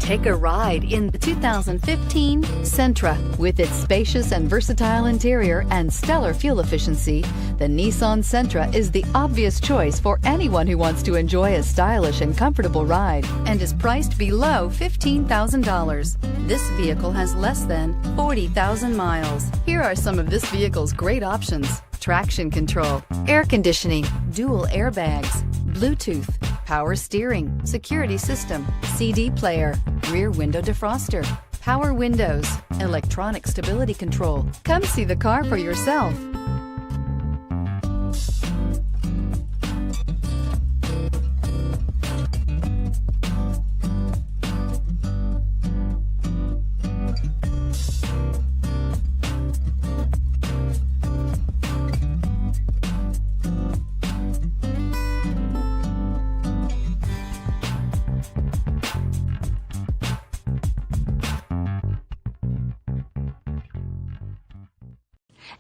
Take a ride in the 2015 Sentra. With its spacious and versatile interior and stellar fuel efficiency, the Nissan Sentra is the obvious choice for anyone who wants to enjoy a stylish and comfortable ride and is priced below $15,000. This vehicle has less than 40,000 miles. Here are some of this vehicle's great options: traction control, air conditioning, dual airbags, Bluetooth, power steering, security system, CD player, rear window defroster, power windows, electronic stability control. Come see the car for yourself.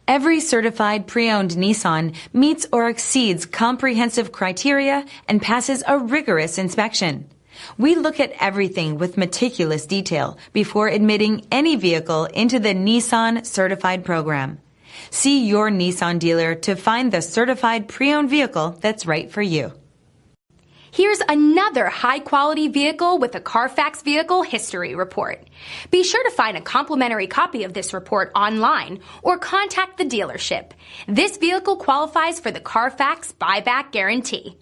Every certified pre-owned Nissan meets or exceeds comprehensive criteria and passes a rigorous inspection. We look at everything with meticulous detail before admitting any vehicle into the Nissan Certified program. See your Nissan dealer to find the certified pre-owned vehicle that's right for you. Here's another high-quality vehicle with a Carfax Vehicle History Report. Be sure to find a complimentary copy of this report online or contact the dealership. This vehicle qualifies for the Carfax Buyback Guarantee.